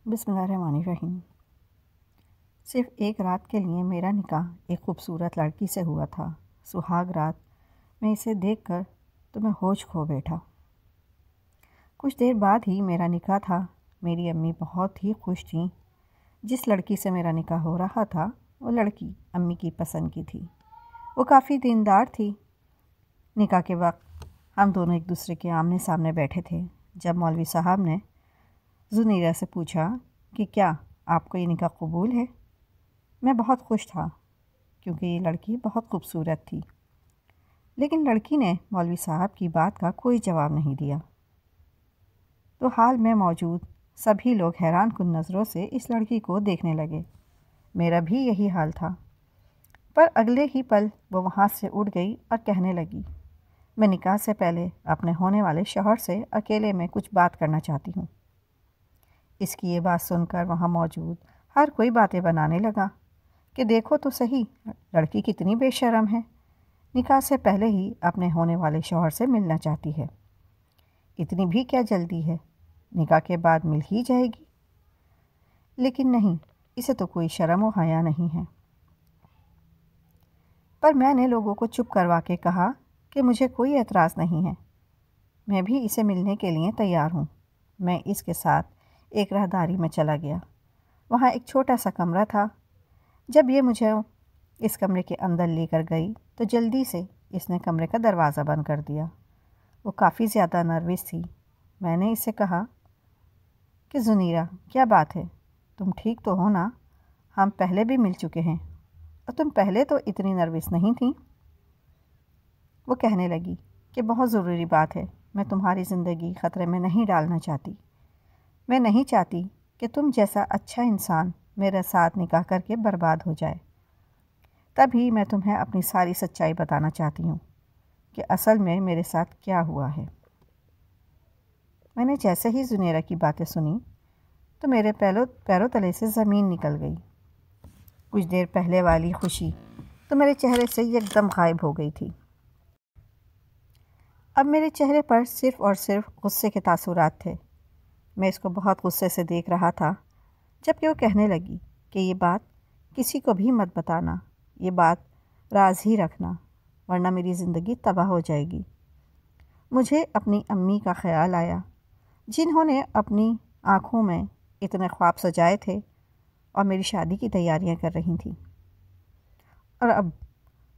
بسم اللہ الرحمن الرحیم۔ صرف ایک رات کے لیے میرا نکاح ایک خوبصورت لڑکی سے ہوا تھا۔ سہاگ رات میں اسے دیکھ کر تو میں ہوش کھو بیٹھا۔ کچھ دیر بعد ہی میرا نکاح تھا۔ میری امی بہت ہی خوش تھیں۔ جس لڑکی سے میرا نکاح ہو رہا تھا وہ لڑکی امی کی پسند کی تھی۔ وہ کافی دیندار تھی۔ نکاح کے وقت ہم دونوں ایک دوسرے کے آمنے سامنے بیٹھے تھے۔ جب مولوی صاحب نے زنیرہ سے پوچھا کہ کیا آپ کو یہ نکاح قبول ہے، میں بہت خوش تھا کیونکہ یہ لڑکی بہت خوبصورت تھی، لیکن لڑکی نے مولوی صاحب کی بات کا کوئی جواب نہیں دیا۔ تو حال میں موجود سبھی لوگ حیران کن نظروں سے اس لڑکی کو دیکھنے لگے۔ میرا بھی یہی حال تھا، پر اگلے ہی پل وہ وہاں سے اٹھ گئی اور کہنے لگی، میں نکاح سے پہلے اپنے ہونے والے شوہر سے اکیلے میں کچھ بات کرنا چاہتی ہوں۔ اس کی یہ بات سن کر وہاں موجود ہر کوئی باتیں بنانے لگا کہ دیکھو تو صحیح، لڑکی کتنی بے شرم ہے، نکاح سے پہلے ہی اپنے ہونے والے شوہر سے ملنا چاہتی ہے۔ اتنی بھی کیا جلدی ہے، نکاح کے بعد مل ہی جائے گی۔ لیکن نہیں، اسے تو کوئی شرم و حیا نہیں ہے۔ پر میں نے لوگوں کو چپ کروا کے کہا کہ مجھے کوئی اعتراض نہیں ہے، میں بھی اسے ملنے کے لیے تیار ہوں۔ میں اس کے ساتھ ایک راہداری میں چلا گیا۔ وہاں ایک چھوٹا سا کمرہ تھا۔ جب یہ مجھے اس کمرے کے اندر لے کر گئی تو جلدی سے اس نے کمرے کا دروازہ بند کر دیا۔ وہ کافی زیادہ نروس تھی۔ میں نے اس سے کہا کہ زنیرہ، کیا بات ہے، تم ٹھیک تو ہو نا؟ ہم پہلے بھی مل چکے ہیں اور تم پہلے تو اتنی نروس نہیں تھیں۔ وہ کہنے لگی کہ بہت ضروری بات ہے، میں تمہاری زندگی خطرے میں نہیں ڈالنا چاہتی۔ میں نہیں چاہتی کہ تم جیسا اچھا انسان میرے ساتھ نکاح کر کے برباد ہو جائے۔ تبھی میں تمہیں اپنی ساری سچائی بتانا چاہتی ہوں کہ اصل میں میرے ساتھ کیا ہوا ہے۔ میں نے جیسے ہی زنیرہ کی باتیں سنی تو میرے پیروں تلے سے زمین نکل گئی۔ کچھ دیر پہلے والی خوشی تو میرے چہرے سے ایک دم غائب ہو گئی تھی۔ اب میرے چہرے پر صرف اور صرف غصے کے تاثرات تھے۔ میں اس کو بہت غصے سے دیکھ رہا تھا، جبکہ وہ کہنے لگی کہ یہ بات کسی کو بھی مت بتانا، یہ بات راز ہی رکھنا، ورنہ میری زندگی تباہ ہو جائے گی۔ مجھے اپنی امی کا خیال آیا، جنہوں نے اپنی آنکھوں میں اتنے خواب سجائے تھے اور میری شادی کی تیاریاں کر رہی تھیں، اور اب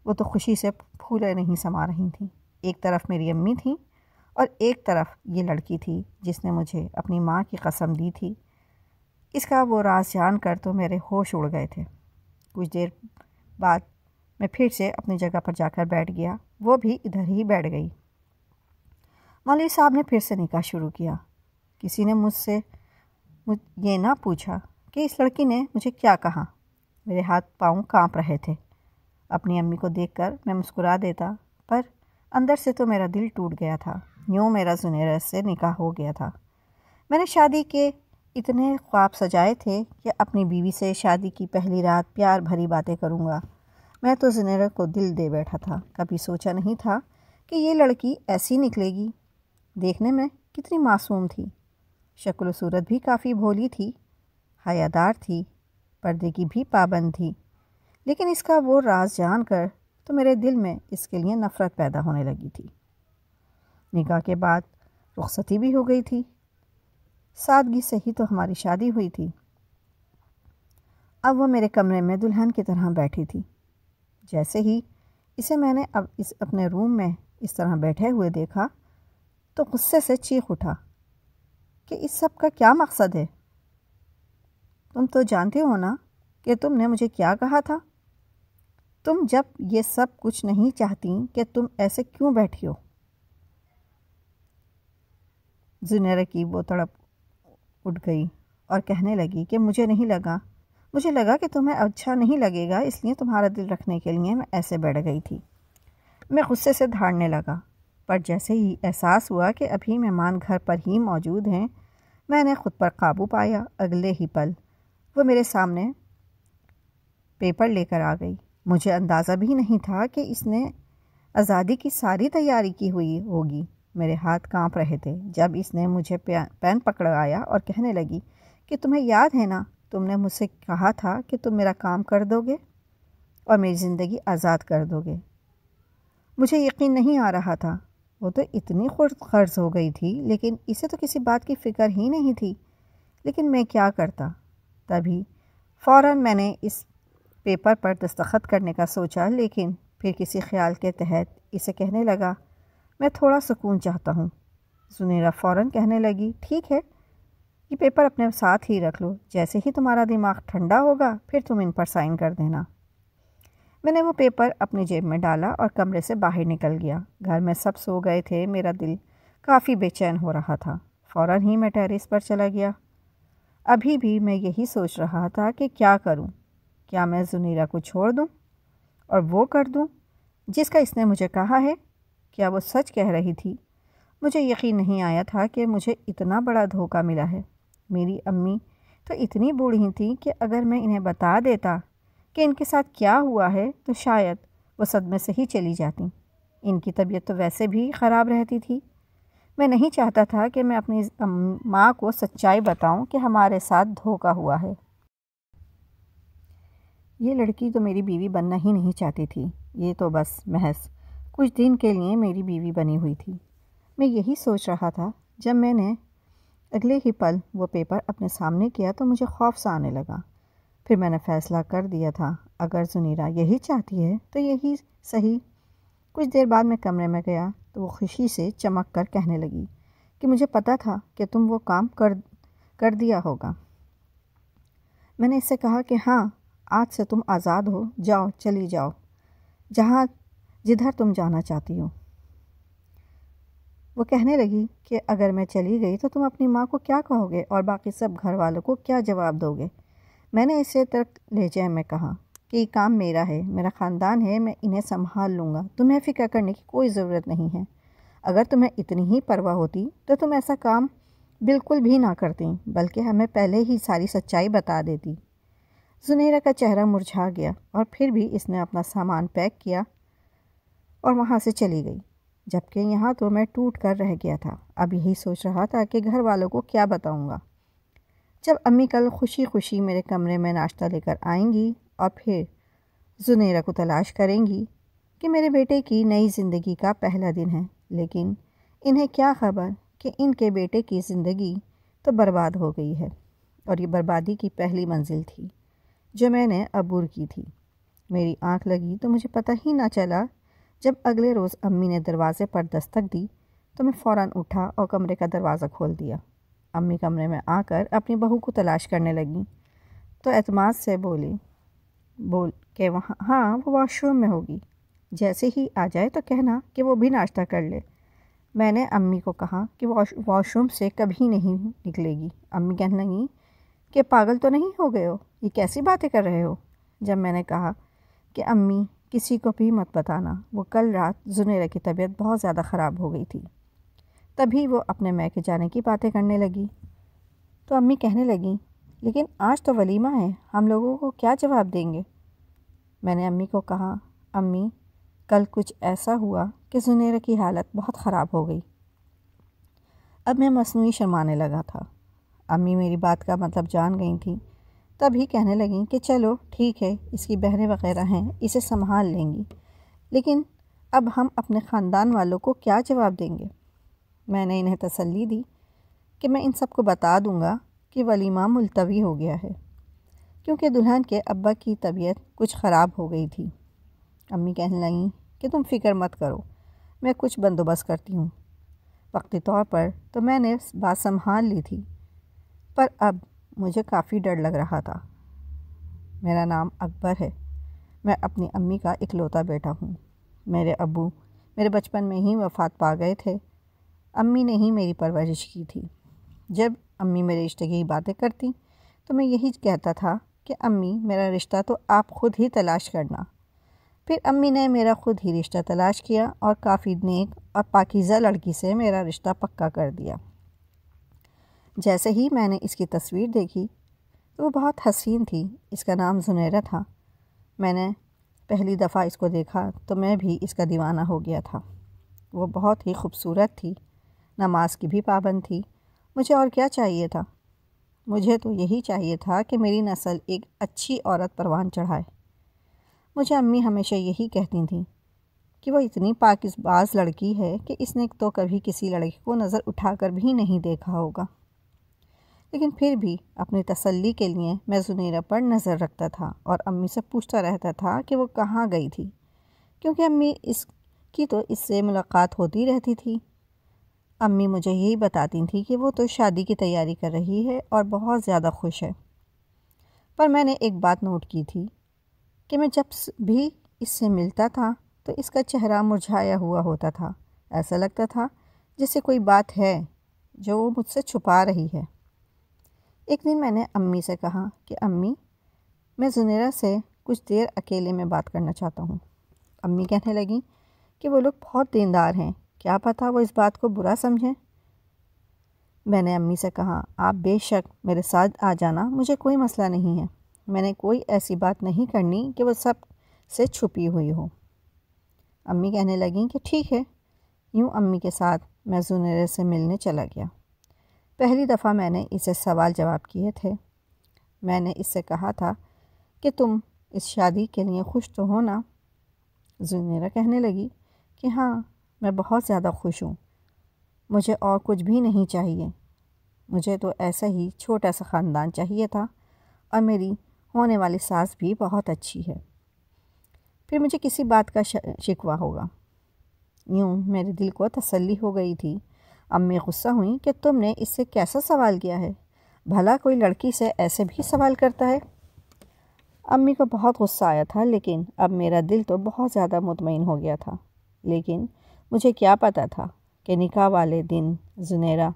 وہ تو خوشی سے پھولے نہیں سما رہی تھیں۔ ایک طرف میری امی تھیں اور ایک طرف یہ لڑکی تھی جس نے مجھے اپنی ماں کی قسم دی تھی۔ اس کا وہ راز جان کر تو میرے ہوش اڑ گئے تھے۔ کچھ دیر بعد میں پھر سے اپنی جگہ پر جا کر بیٹھ گیا، وہ بھی ادھر ہی بیٹھ گئی۔ مولوی صاحب نے پھر سے نکاح شروع کیا۔ کسی نے مجھ سے یہ نہ پوچھا کہ اس لڑکی نے مجھے کیا کہا۔ میرے ہاتھ پاؤں کانپ رہے تھے۔ اپنی امی کو دیکھ کر میں مسکرا دیتا، پر اندر سے تو میرا دل ٹوٹ گیا تھا۔ یوں میرا زنیرہ سے نکاح ہو گیا تھا۔ میں نے شادی کے اتنے خواب سجائے تھے کہ اپنی بیوی سے شادی کی پہلی رات پیار بھری باتیں کروں گا۔ میں تو زنیرہ کو دل دے بیٹھا تھا۔ کبھی سوچا نہیں تھا کہ یہ لڑکی ایسی نکلے گی۔ دیکھنے میں کتنی معصوم تھی، شکل و صورت بھی کافی بھولی تھی، حیادار تھی، پردے کی بھی پابند تھی، لیکن اس کا وہ راز جان کر تو میرے دل میں اس کے لیے نفرت پیدا ہونے لگی تھی۔ نکاح کے بعد رخصتی بھی ہو گئی تھی۔ سادگی سے ہی تو ہماری شادی ہوئی تھی۔ اب وہ میرے کمرے میں دلہن کی طرح بیٹھی تھی۔ جیسے ہی اسے میں نے اپنے روم میں اس طرح بیٹھے ہوئے دیکھا تو غصے سے چیخ اٹھا کہ اس سب کا کیا مقصد ہے؟ تم تو جانتے ہو نا کہ تم نے مجھے کیا کہا تھا؟ تم جب یہ سب کچھ نہیں چاہتی کہ تم ایسے کیوں بیٹھی ہو؟ زنیرہ کی وہ تڑپ اٹھ گئی اور کہنے لگی کہ مجھے لگا کہ تمہیں اچھا نہیں لگے گا، اس لیے تمہارا دل رکھنے کے لیے میں ایسے بیٹھ گئی تھی۔ میں غصے سے دھاڑنے لگا، پر جیسے ہی احساس ہوا کہ ابھی مہمان گھر پر ہی موجود ہیں، میں نے خود پر قابو پایا۔ اگلے ہی پل وہ میرے سامنے پیپر لے کر آ گئی۔ مجھے اندازہ بھی نہیں تھا کہ اس نے آزادی کی ساری تیاری کی ہوئی ہوگی۔ میرے ہاتھ کانپ رہے تھے جب اس نے مجھے پین پکڑایا اور کہنے لگی کہ تمہیں یاد ہے نا، تم نے مجھ سے کہا تھا کہ تم میرا کام کر دو گے اور میری زندگی آزاد کر دو گے۔ مجھے یقین نہیں آ رہا تھا، وہ تو اتنی خود غرض ہو گئی تھی، لیکن اسے تو کسی بات کی فکر ہی نہیں تھی۔ لیکن میں کیا کرتا؟ تبھی فوراً میں نے اس پیپر پر دستخط کرنے کا سوچا، لیکن پھر کسی خیال کے تحت اسے کہنے لگا، میں تھوڑا سکون چاہتا ہوں۔ زنیرہ فوراً کہنے لگی، ٹھیک ہے، یہ پیپر اپنے ساتھ ہی رکھ لو، جیسے ہی تمہارا دماغ ٹھنڈا ہوگا پھر تم ان پر سائن کر دینا۔ میں نے وہ پیپر اپنی جیب میں ڈالا اور کمرے سے باہر نکل گیا۔ گھر میں سب سو گئے تھے، میرا دل کافی بے چین ہو رہا تھا۔ فوراً ہی میں ٹیریس پر چلا گیا۔ ابھی بھی میں یہی سوچ رہا تھا کہ کیا کروں، کیا میں زنیرہ کو چھوڑ دوں اور وہ کر دوں جس کا اس نے مجھے کہا ہے؟ کیا وہ سچ کہہ رہی تھی؟ مجھے یقین نہیں آیا تھا کہ مجھے اتنا بڑا دھوکہ ملا ہے۔ میری امی تو اتنی بوڑھی تھیں کہ اگر میں انہیں بتا دیتا کہ ان کے ساتھ کیا ہوا ہے تو شاید وہ صدمے سے ہی چلی جاتیں۔ ان کی طبیعت تو ویسے بھی خراب رہتی تھی۔ میں نہیں چاہتا تھا کہ میں اپنی ماں کو سچائی بتاؤں کہ ہمارے ساتھ دھوکہ ہوا ہے۔ یہ لڑکی تو میری بیوی بننا ہی نہیں چاہتی تھی، یہ تو بس محض کچھ دن کے لیے میری بیوی بنی ہوئی تھی۔ میں یہی سوچ رہا تھا، جب میں نے اگلے ہی پل وہ پیپر اپنے سامنے کیا تو مجھے خوف سا آنے لگا۔ پھر میں نے فیصلہ کر دیا تھا، اگر زنیرہ یہی چاہتی ہے تو یہی صحیح۔ کچھ دیر بعد میں کمرے میں گیا تو وہ خوشی سے چمک کر کہنے لگی کہ مجھے پتہ تھا کہ تم وہ کام کر دیا ہوگا۔ میں نے اس سے کہا کہ ہاں، آج سے تم آزاد ہو، جاؤ، چلی جاؤ جدھر تم جانا چاہتی ہو۔ وہ کہنے لگی کہ اگر میں چلی گئی تو تم اپنی ماں کو کیا کہو گے اور باقی سب گھر والوں کو کیا جواب دو گے؟ میں نے اسے ترک لہجے میں کہا کہ یہ کام میرا ہے، میرا خاندان ہے، میں انہیں سنبھال لوں گا، تمہیں فکر کرنے کی کوئی ضرورت نہیں ہے۔ اگر تمہیں اتنی ہی پرواہ ہوتی تو تم ایسا کام بالکل بھی نہ کرتی، بلکہ ہمیں پہلے ہی ساری سچائی بتا دیتی۔ زنیرہ کا چہرہ مرجھا گیا اور پھر بھی اس نے اپنا سامان پیک کیا اور وہاں سے چلی گئی، جبکہ یہاں تو میں ٹوٹ کر رہ گیا تھا۔ اب یہی سوچ رہا تھا کہ گھر والوں کو کیا بتاؤں گا۔ جب امی کل خوشی خوشی میرے کمرے میں ناشتہ لے کر آئیں گی اور پھر زنیرہ کو تلاش کریں گی کہ میرے بیٹے کی نئی زندگی کا پہلا دن ہے، لیکن انہیں کیا خبر کہ ان کے بیٹے کی زندگی تو برباد ہو گئی ہے، اور یہ بربادی کی پہلی منزل تھی جو میں نے عبور کی تھی۔ میری آنکھ لگی تو مجھے پتہ ہی نہ چلا۔ جب اگلے روز امی نے دروازے پر دستک دی تو میں فوراً اٹھا اور کمرے کا دروازہ کھول دیا۔ امی کمرے میں آ کر اپنی بہو کو تلاش کرنے لگیں تو اعتماد سے بول کہ ہاں، وہ واش روم میں ہوگی، جیسے ہی آ جائے تو کہنا کہ وہ بھی ناشتہ کر لے۔ میں نے امی کو کہا کہ واش روم سے کبھی نہیں نکلے گی۔ امی کہنے لگیں کہ پاگل تو نہیں ہو گئے ہو، یہ کیسی باتیں کر رہے ہو؟ جب میں نے کہا کہ امی کسی کو بھی مت بتانا، وہ کل رات زنیرہ کی طبیعت بہت زیادہ خراب ہو گئی تھی، تبھی وہ اپنے میکے جانے کی باتیں کرنے لگی، تو امی کہنے لگیں لیکن آج تو ولیمہ ہے، ہم لوگوں کو کیا جواب دیں گے؟ میں نے امی کو کہا، امی کل کچھ ایسا ہوا کہ زنیرہ کی حالت بہت خراب ہو گئی۔ اب میں مصنوعی شرمانے لگا تھا۔ امی میری بات کا مطلب جان گئی تھیں، تب ہی کہنے لگیں کہ چلو ٹھیک ہے، اس کی بہنیں وغیرہ ہیں، اسے سنبھال لیں گی، لیکن اب ہم اپنے خاندان والوں کو کیا جواب دیں گے؟ میں نے انہیں تسلی دی کہ میں ان سب کو بتا دوں گا کہ ولیمہ ملتوی ہو گیا ہے، کیونکہ دلہن کے ابا کی طبیعت کچھ خراب ہو گئی تھی۔ امی کہنے لگیں کہ تم فکر مت کرو، میں کچھ بندوبست کرتی ہوں۔ وقتی طور پر تو میں نے بات سنبھال لی تھی، پر اب مجھے کافی ڈر لگ رہا تھا۔ میرا نام اکبر ہے، میں اپنی امی کا اکلوتا بیٹا ہوں۔ میرے ابو میرے بچپن میں ہی وفات پا گئے تھے، امی نے ہی میری پرورش کی تھی۔ جب امی میرے رشتے کی باتیں کرتی تو میں یہی کہتا تھا کہ امی میرا رشتہ تو آپ خود ہی تلاش کرنا۔ پھر امی نے میرا خود ہی رشتہ تلاش کیا اور کافی نیک اور پاکیزہ لڑکی سے میرا رشتہ پکا کر دیا۔ جیسے ہی میں نے اس کی تصویر دیکھی تو وہ بہت حسین تھی، اس کا نام زنیرہ تھا۔ میں نے پہلی دفعہ اس کو دیکھا تو میں بھی اس کا دیوانہ ہو گیا تھا۔ وہ بہت ہی خوبصورت تھی، نماز کی بھی پابند تھی، مجھے اور کیا چاہیے تھا؟ مجھے تو یہی چاہیے تھا کہ میری نسل ایک اچھی عورت پروان چڑھائے۔ مجھے امی ہمیشہ یہی کہتی تھیں کہ وہ اتنی پاکیز باز لڑکی ہے کہ اس نے تو کبھی کسی لڑکی کو نظر اٹھا کر بھی نہیں دیکھا ہوگا۔ لیکن پھر بھی اپنی تسلی کے لیے میں زنیرہ پر نظر رکھتا تھا اور امی سے پوچھتا رہتا تھا کہ وہ کہاں گئی تھی، کیونکہ امی تو اس سے ملاقات ہوتی رہتی تھی۔ امی مجھے یہی بتاتی تھیں کہ وہ تو شادی کی تیاری کر رہی ہے اور بہت زیادہ خوش ہے۔ پر میں نے ایک بات نوٹ کی تھی کہ میں جب بھی اس سے ملتا تھا تو اس کا چہرہ مرجھایا ہوا ہوتا تھا، ایسا لگتا تھا جیسے کوئی بات ہے جو وہ مجھ سے چھپا رہی ہے۔ ایک دن میں نے امی سے کہا کہ امی، میں زنیرہ سے کچھ دیر اکیلے میں بات کرنا چاہتا ہوں۔ امی کہنے لگیں کہ وہ لوگ بہت دیندار ہیں، کیا پتہ وہ اس بات کو برا سمجھیں۔ میں نے امی سے کہا، آپ بے شک میرے ساتھ آ جانا، مجھے کوئی مسئلہ نہیں ہے۔ میں نے کوئی ایسی بات نہیں کرنی کہ وہ سب سے چھپی ہوئی ہو۔ امی کہنے لگیں کہ ٹھیک ہے۔ یوں امی کے ساتھ میں زنیرہ سے ملنے چلا گیا۔ پہلی دفعہ میں نے اسے سوال جواب کیے تھے۔ میں نے اس سے کہا تھا کہ تم اس شادی کے لیے خوش تو ہو نا؟ زنیرہ کہنے لگی کہ ہاں، میں بہت زیادہ خوش ہوں، مجھے اور کچھ بھی نہیں چاہیے۔ مجھے تو ایسا ہی چھوٹا سا خاندان چاہیے تھا، اور میری ہونے والی ساس بھی بہت اچھی ہے، پھر مجھے کسی بات کا شکوہ ہوگا۔ یوں میرے دل کو تسلی ہو گئی تھی۔ امی غصہ ہوئیں کہ تم نے اس سے کیسا سوال کیا ہے؟ بھلا کوئی لڑکی سے ایسے بھی سوال کرتا ہے؟ امی کو بہت غصہ آیا تھا، لیکن اب میرا دل تو بہت زیادہ مطمئن ہو گیا تھا۔ لیکن مجھے کیا پتہ تھا کہ نکاح والے دن زنیرہ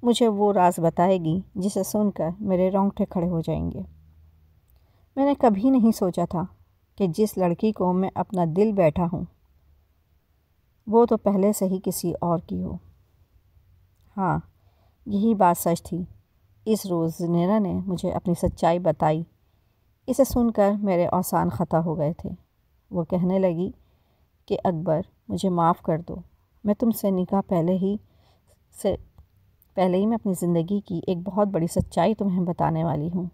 مجھے وہ راز بتائے گی جسے سن کر میرے رونگٹے کھڑے ہو جائیں گے۔ میں نے کبھی نہیں سوچا تھا کہ جس لڑکی کو میں اپنا دل بیٹھا ہوں وہ تو پہلے سے ہی کسی اور کی ہو۔ ہاں، یہی بات سچ تھی۔ اس روز زنیرہ نے مجھے اپنی سچائی بتائی۔ اسے سن کر میرے اوزان خطا ہو گئے تھے۔ وہ کہنے لگی کہ اکبر، مجھے معاف کر دو، میں تم سے نکاح پہلے ہی میں اپنی زندگی کی ایک بہت بڑی سچائی تمہیں بتانے والی ہوں۔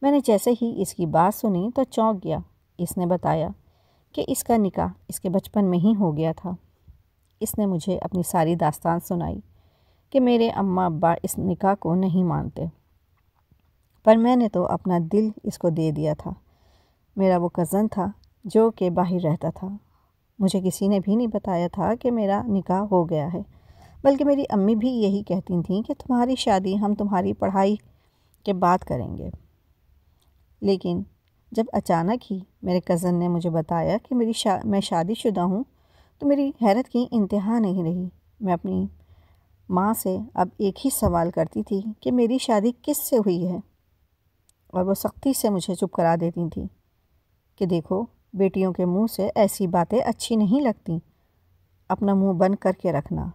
میں نے جیسے ہی اس کی بات سنی تو چونک گیا۔ اس نے بتایا کہ اس کا نکاح اس کے بچپن میں ہی ہو گیا تھا۔ اس نے مجھے اپنی ساری داستان سنائی کہ میرے اماں ابا اس نکاح کو نہیں مانتے، پر میں نے تو اپنا دل اس کو دے دیا تھا۔ میرا وہ کزن تھا جو کہ باہر رہتا تھا۔ مجھے کسی نے بھی نہیں بتایا تھا کہ میرا نکاح ہو گیا ہے، بلکہ میری امی بھی یہی کہتی تھیں کہ تمہاری شادی ہم تمہاری پڑھائی کے بعد کریں گے۔ لیکن جب اچانک ہی میرے کزن نے مجھے بتایا کہ میں شادی شدہ ہوں تو میری حیرت کی انتہا نہیں رہی۔ میں اپنی ماں سے اب ایک ہی سوال کرتی تھی کہ میری شادی کس سے ہوئی ہے، اور وہ سختی سے مجھے چپ کرا دیتی تھی کہ دیکھو، بیٹیوں کے منہ سے ایسی باتیں اچھی نہیں لگتی، اپنا منہ بند کر کے رکھنا،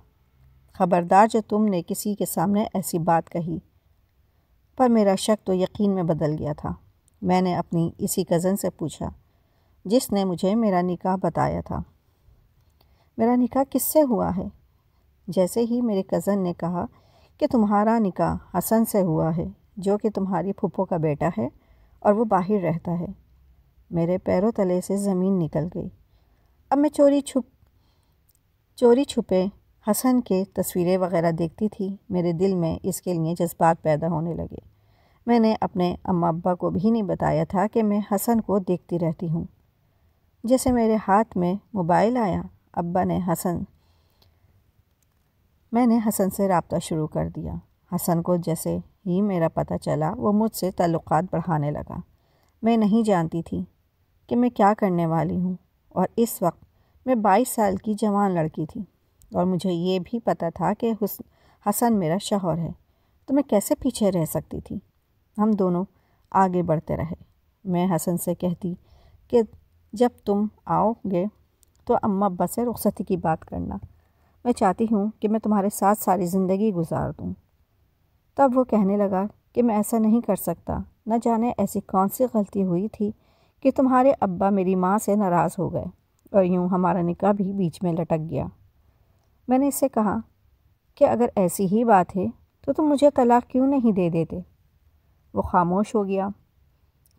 خبردار جو تم نے کسی کے سامنے ایسی بات کہی۔ پر میرا شک تو یقین میں بدل گیا تھا۔ میں نے اپنی اسی کزن سے پوچھا جس نے مجھے میرا نکاح بتایا تھا، میرا نکاح کس سے ہوا ہے؟ جیسے ہی میرے کزن نے کہا کہ تمہارا نکاح حسن سے ہوا ہے، جو کہ تمہاری پھپھو کا بیٹا ہے اور وہ باہر رہتا ہے، میرے پیروں تلے سے زمین نکل گئی۔ اب میں چوری چھپے حسن کے تصویریں وغیرہ دیکھتی تھی۔ میرے دل میں اس کے لیے جذبات پیدا ہونے لگے۔ میں نے اپنے اماں ابا کو بھی نہیں بتایا تھا کہ میں حسن کو دیکھتی رہتی ہوں۔ جیسے میرے ہاتھ میں موبائل آیا، میں نے حسن سے رابطہ شروع کر دیا۔ حسن کو جیسے ہی میرا پتہ چلا، وہ مجھ سے تعلقات بڑھانے لگا۔ میں نہیں جانتی تھی کہ میں کیا کرنے والی ہوں، اور اس وقت میں 22 سال کی جوان لڑکی تھی، اور مجھے یہ بھی پتہ تھا کہ حسن میرا شوہر ہے، تو میں کیسے پیچھے رہ سکتی تھی؟ ہم دونوں آگے بڑھتے رہے۔ میں حسن سے کہتی کہ جب تم آؤ گے تو اماں ابا سے رخصتی کی بات کرنا، میں چاہتی ہوں کہ میں تمہارے ساتھ ساری زندگی گزار دوں۔ تب وہ کہنے لگا کہ میں ایسا نہیں کر سکتا، نہ جانے ایسی کون سی غلطی ہوئی تھی کہ تمہارے ابا میری ماں سے ناراض ہو گئے، اور یوں ہمارا نکاح بھی بیچ میں لٹک گیا۔ میں نے اس سے کہا کہ اگر ایسی ہی بات ہے تو تم مجھے طلاق کیوں نہیں دے دیتے؟ وہ خاموش ہو گیا۔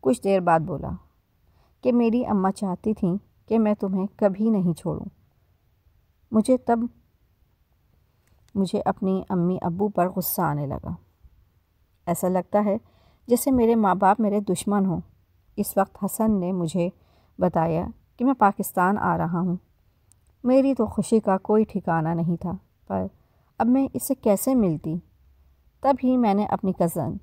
کچھ دیر بعد بولا کہ میری اماں چاہتی تھیں کہ میں تمہیں کبھی نہیں چھوڑوں۔ مجھے اپنی امی ابو پر غصہ آنے لگا۔ ایسا لگتا ہے جیسے میرے ماں باپ میرے دشمن ہوں۔ اس وقت حسن نے مجھے بتایا کہ میں پاکستان آ رہا ہوں۔ میری تو خوشی کا کوئی ٹھکانہ نہیں تھا، پر اب میں اس سے کیسے ملتی؟ تب ہی میں نے اپنی کزن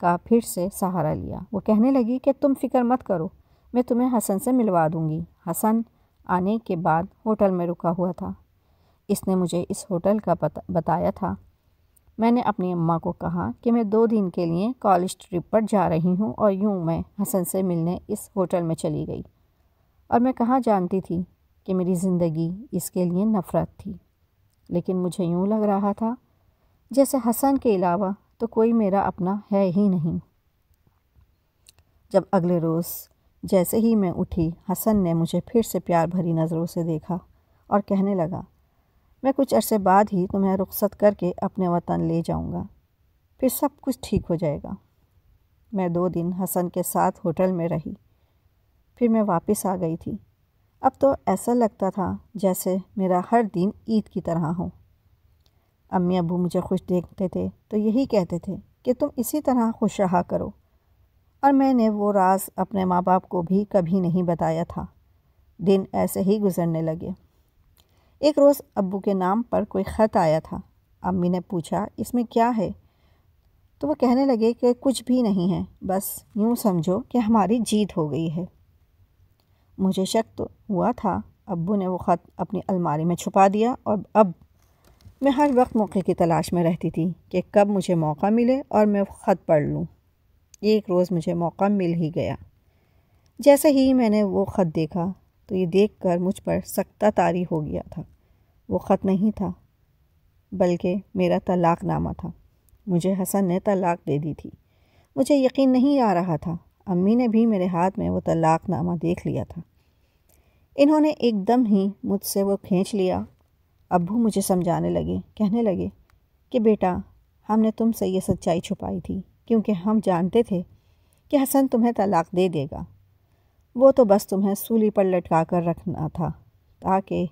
کا پھر سے سہارا لیا۔ وہ کہنے لگی کہ تم فکر مت کرو، میں تمہیں حسن سے ملوا دوں گی۔ حسن آنے کے بعد ہوٹل میں رکا ہوا تھا۔ اس نے مجھے اس ہوٹل کا بتایا تھا۔ میں نے اپنی اماں کو کہا کہ میں 2 دن کے لیے کالج ٹرپ پر جا رہی ہوں، اور یوں میں حسن سے ملنے اس ہوٹل میں چلی گئی۔ اور میں کہاں جانتی تھی کہ میری زندگی اس کے لیے نفرت تھی، لیکن مجھے یوں لگ رہا تھا جیسے حسن کے علاوہ تو کوئی میرا اپنا ہے ہی نہیں۔ جب اگلے روز جیسے ہی میں اٹھی، حسن نے مجھے پھر سے پیار بھری نظروں سے دیکھا اور کہنے لگا، میں کچھ عرصے بعد ہی تمہیں رخصت کر کے اپنے وطن لے جاؤں گا، پھر سب کچھ ٹھیک ہو جائے گا۔ میں 2 دن حسن کے ساتھ ہوٹل میں رہی، پھر میں واپس آ گئی تھی۔ اب تو ایسا لگتا تھا جیسے میرا ہر دن عید کی طرح ہو۔ امی ابو مجھے خوش دیکھتے تھے تو یہی کہتے تھے کہ تم اسی طرح خوش رہا کرو، اور میں نے وہ راز اپنے ماں باپ کو بھی کبھی نہیں بتایا تھا۔ دن ایسے ہی گزرنے لگے۔ ایک روز ابو کے نام پر کوئی خط آیا تھا۔ امی نے پوچھا اس میں کیا ہے، تو وہ کہنے لگے کہ کچھ بھی نہیں ہے، بس یوں سمجھو کہ ہماری جیت ہو گئی ہے۔ مجھے شک تو ہوا تھا۔ ابو نے وہ خط اپنی الماری میں چھپا دیا، اور اب میں ہر وقت موقع کی تلاش میں رہتی تھی کہ کب مجھے موقع ملے اور میں وہ خط پڑھ لوں۔ ایک روز مجھے موقع مل ہی گیا۔ جیسے ہی میں نے وہ خط دیکھا تو یہ دیکھ کر مجھ پر سکتہ طاری ہو گیا تھا۔ وہ خط نہیں تھا، بلکہ میرا طلاق نامہ تھا۔ مجھے حسن نے طلاق دے دی تھی۔ مجھے یقین نہیں آ رہا تھا۔ امی نے بھی میرے ہاتھ میں وہ طلاق نامہ دیکھ لیا تھا۔ انہوں نے ایک دم ہی مجھ سے وہ کھینچ لیا۔ ابو مجھے سمجھانے لگے، کہنے لگے کہ بیٹا، ہم نے تم سے یہ سچائی چھپائی تھی کیونکہ ہم جانتے تھے کہ حسن تمہیں طلاق دے دے گا۔ وہ تو بس تمہیں سولی پر لٹکا کر رکھنا تھا تاکہ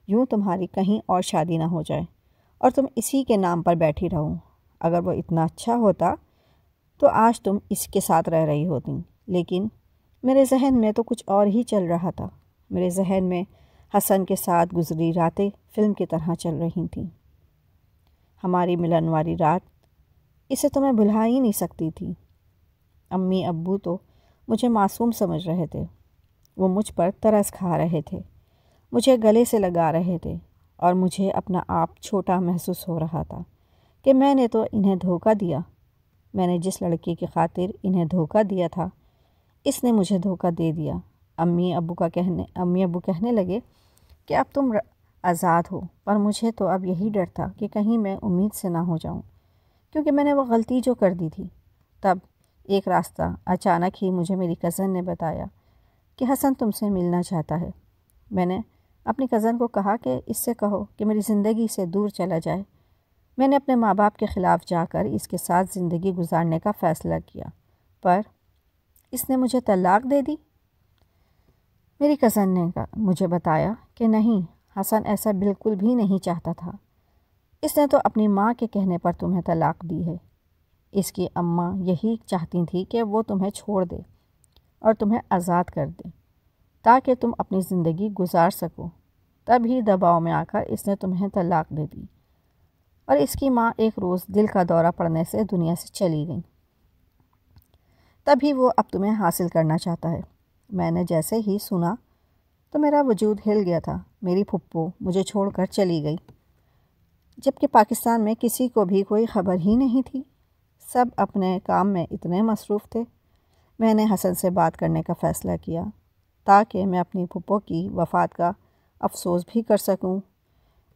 یوں تمہاری کہیں اور شادی نہ ہو جائے اور تم اسی کے نام پر بیٹھی رہو۔ اگر وہ اتنا اچھا ہوتا تو آج تم اس کے ساتھ رہ رہی ہوتی، لیکن میرے ذہن میں تو کچھ اور ہی چل رہا تھا۔ میرے ذہن میں حسن کے ساتھ گزری راتیں فلم کی طرح چل رہی تھیں۔ ہماری ملن والی رات، اسے تو میں بھلا ہی نہیں سکتی تھی۔ امی ابو تو مجھے معصوم سمجھ رہے تھے۔ وہ مجھ پر ترس کھا رہے تھے، مجھے گلے سے لگا رہے تھے، اور مجھے اپنا آپ چھوٹا محسوس ہو رہا تھا کہ میں نے تو انہیں دھوکہ دیا۔ میں نے جس لڑکی کی خاطر انہیں دھوکہ دیا تھا، اس نے مجھے دھوکہ دے دیا۔ امی ابو کہنے لگے کہ اب تم آزاد ہو، پر مجھے تو اب یہی ڈر تھا کہ کہیں میں امید سے نہ ہو جاؤں، کیونکہ میں نے وہ غلطی جو کر دی تھی۔ تب ایک راستہ اچانک ہی مجھے میری کزن نے بتایا کہ حسن تم سے ملنا چاہتا ہے۔ میں نے اپنی کزن کو کہا کہ اس سے کہو کہ میری زندگی سے دور چلا جائے۔ میں نے اپنے ماں باپ کے خلاف جا کر اس کے ساتھ زندگی گزارنے کا فیصلہ کیا، پر اس نے مجھے طلاق دے دی۔ میری کزن نے مجھے بتایا کہ نہیں، حسن ایسا بالکل بھی نہیں چاہتا تھا۔ اس نے تو اپنی ماں کے کہنے پر تمہیں طلاق دی ہے۔ اس کی اماں یہی چاہتی تھی کہ وہ تمہیں چھوڑ دے اور تمہیں آزاد کر دے تاکہ تم اپنی زندگی گزار سکو۔ تب ہی دباؤ میں آ کر اس نے تمہیں طلاق دے دی، اور اس کی ماں ایک روز دل کا دورہ پڑنے سے دنیا سے چلی گئی۔ تبھی وہ اب تمہیں حاصل کرنا چاہتا ہے۔ میں نے جیسے ہی سنا تو میرا وجود ہل گیا تھا۔ میری پھپھو مجھے چھوڑ کر چلی گئی، جبکہ پاکستان میں کسی کو بھی کوئی خبر ہی نہیں تھی۔ سب اپنے کام میں اتنے مصروف تھے۔ میں نے حسن سے بات کرنے کا فیصلہ کیا تاکہ میں اپنی پھپھو کی وفات کا افسوس بھی کر سکوں۔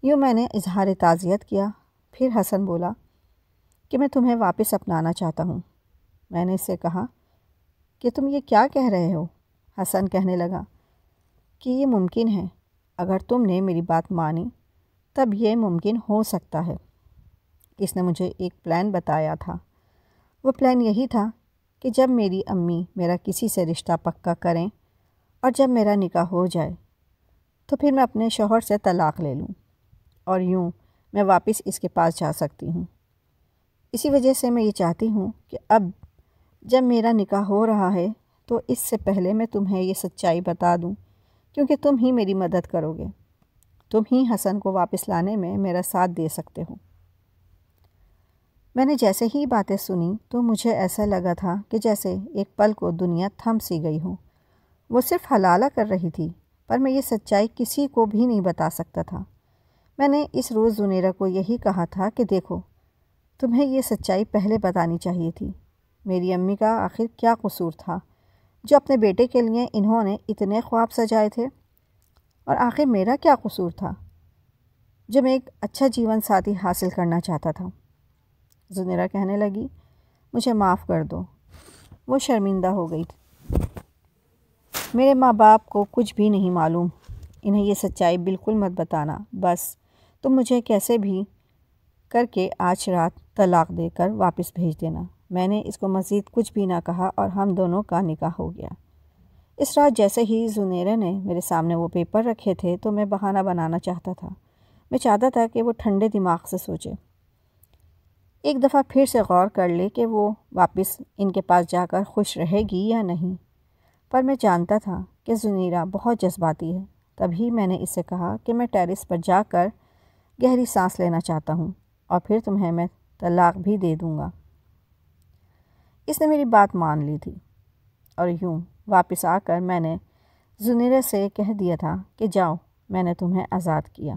یوں میں نے اظہار تعزیت کیا۔ پھر حسن بولا کہ میں تمہیں واپس اپنانا چاہتا ہوں۔ میں نے اس سے کہا کہ تم یہ کیا کہہ رہے ہو؟ حسن کہنے لگا کہ یہ ممکن ہے، اگر تم نے میری بات مانی تب یہ ممکن ہو سکتا ہے۔ اس نے مجھے ایک پلان بتایا تھا۔ وہ پلان یہی تھا کہ جب میری امی میرا کسی سے رشتہ پکا کریں اور جب میرا نکاح ہو جائے تو پھر میں اپنے شوہر سے طلاق لے لوں اور یوں میں واپس اس کے پاس جا سکتی ہوں۔ اسی وجہ سے میں یہ چاہتی ہوں کہ اب جب میرا نکاح ہو رہا ہے تو اس سے پہلے میں تمہیں یہ سچائی بتا دوں، کیونکہ تم ہی میری مدد کرو گے، تم ہی حسن کو واپس لانے میں میرا ساتھ دے سکتے ہو۔ میں نے جیسے ہی باتیں سنی تو مجھے ایسا لگا تھا کہ جیسے ایک پل کو دنیا تھم سی گئی ہو۔ وہ صرف حلالہ کر رہی تھی، پر میں یہ سچائی کسی کو بھی نہیں بتا سکتا تھا۔ میں نے اس روز زنیرہ کو یہی کہا تھا کہ دیکھو، تمہیں یہ سچائی پہلے بتانی چاہیے تھی۔ میری امی کا آخر کیا قصور تھا جو اپنے بیٹے کے لیے انہوں نے اتنے خواب سجائے تھے، اور آخر میرا کیا قصور تھا جو میں ایک اچھا جیون ساتھی حاصل کرنا چاہتا تھا۔ زنیرہ کہنے لگی، مجھے معاف کر دو۔ وہ شرمندہ ہو گئی تھی۔ میرے ماں باپ کو کچھ بھی نہیں معلوم، انہیں یہ سچائی بالکل مت بتانا، بس تم مجھے کیسے بھی کر کے آج رات طلاق دے کر واپس بھیج دینا۔ میں نے اس کو مزید کچھ بھی نہ کہا اور ہم دونوں کا نکاح ہو گیا۔ اس رات جیسے ہی زنیرہ نے میرے سامنے وہ پیپر رکھے تھے تو میں بہانہ بنانا چاہتا تھا۔ میں چاہتا تھا کہ وہ ٹھنڈے دماغ سے سوچے، ایک دفعہ پھر سے غور کر لے کہ وہ واپس ان کے پاس جا کر خوش رہے گی یا نہیں۔ پر میں جانتا تھا کہ زنیرہ بہت جذباتی ہے، تبھی میں نے اس سے کہا کہ میں ٹیرس پر جا کر گہری سانس لینا چاہتا ہوں اور پھر تمہیں میں طلاق بھی دے دوں گا۔ اس نے میری بات مان لی تھی، اور یوں واپس آ کر میں نے زنیرہ سے کہہ دیا تھا کہ جاؤ، میں نے تمہیں آزاد کیا۔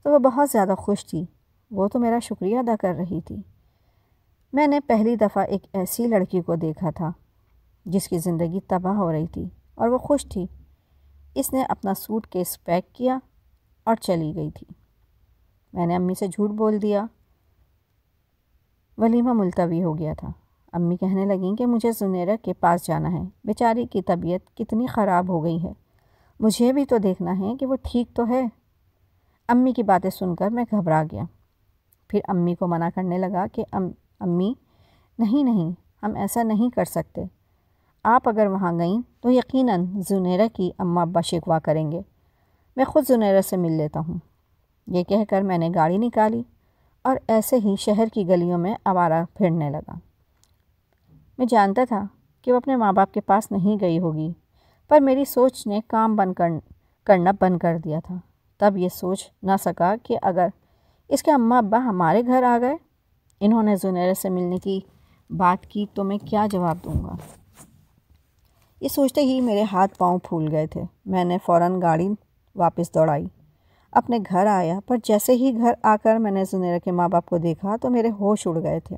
تو وہ بہت زیادہ خوش تھی، وہ تو میرا شکریہ ادا کر رہی تھی۔ میں نے پہلی دفعہ ایک ایسی لڑکی کو دیکھا تھا جس کی زندگی تباہ ہو رہی تھی اور وہ خوش تھی۔ اس نے اپنا سوٹ کیس پیک کیا اور چلی گئی تھی۔ میں نے امی سے جھوٹ بول دیا۔ ولیمہ ملتوی ہو گیا تھا۔ امی کہنے لگیں کہ مجھے زنیرہ کے پاس جانا ہے، بیچاری کی طبیعت کتنی خراب ہو گئی ہے، مجھے بھی تو دیکھنا ہے کہ وہ ٹھیک تو ہے۔ امی کی باتیں سن کر میں گھبرا گیا، پھر امی کو منع کرنے لگا کہ امی نہیں، ہم ایسا نہیں کر سکتے۔ آپ اگر وہاں گئیں تو یقیناً زنیرہ کی اماں ابا شکوہ کریں گے، میں خود زنیرہ سے مل لیتا ہوں۔ یہ کہہ کر میں نے گاڑی نکالی اور ایسے ہی شہر کی گلیوں میں آوارہ پھرنے لگا۔ میں جانتا تھا کہ وہ اپنے ماں باپ کے پاس نہیں گئی ہوگی، پر میری سوچ نے کام کرنا بند کر دیا تھا۔ تب یہ سوچ نہ سکا کہ اگر اس کے اماں ابا ہمارے گھر آ گئے، انہوں نے زنیرہ سے ملنے کی بات کی تو میں کیا جواب دوں گا۔ یہ سوچتے ہی میرے ہاتھ پاؤں پھول گئے تھے۔ میں نے فوراً گاڑی واپس دوڑائی، اپنے گھر آیا، پر جیسے ہی گھر آ کر میں نے زنیرہ کے ماں باپ کو دیکھا تو میرے ہوش اڑ گئے تھے۔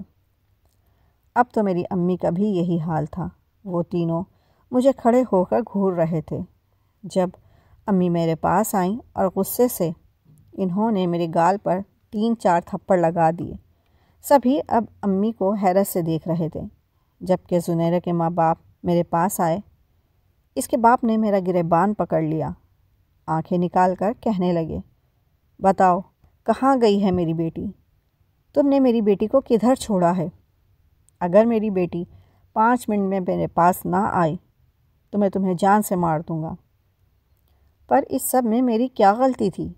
اب تو میری امی کا بھی یہی حال تھا، وہ تینوں مجھے کھڑے ہو کر گھور رہے تھے۔ جب امی میرے پاس آئیں اور غصے سے انہوں نے میرے گال پر 3-4 تھپڑ لگا دیے۔ سبھی اب امی کو حیرت سے دیکھ رہے تھے۔ جب کہ زنیرہ کے ماں باپ میرے پاس آئے، اس کے باپ نے میرا گریبان پکڑ لیا، آنکھیں نکال کر کہنے لگے، بتاؤ کہاں گئی ہے میری بیٹی؟ تم نے میری بیٹی کو کدھر چھوڑا ہے؟ اگر میری بیٹی 5 منٹ میں میرے پاس نہ آئی تو میں تمہیں جان سے مار دوں گا۔ پر اس سب میں میری کیا غلطی تھی؟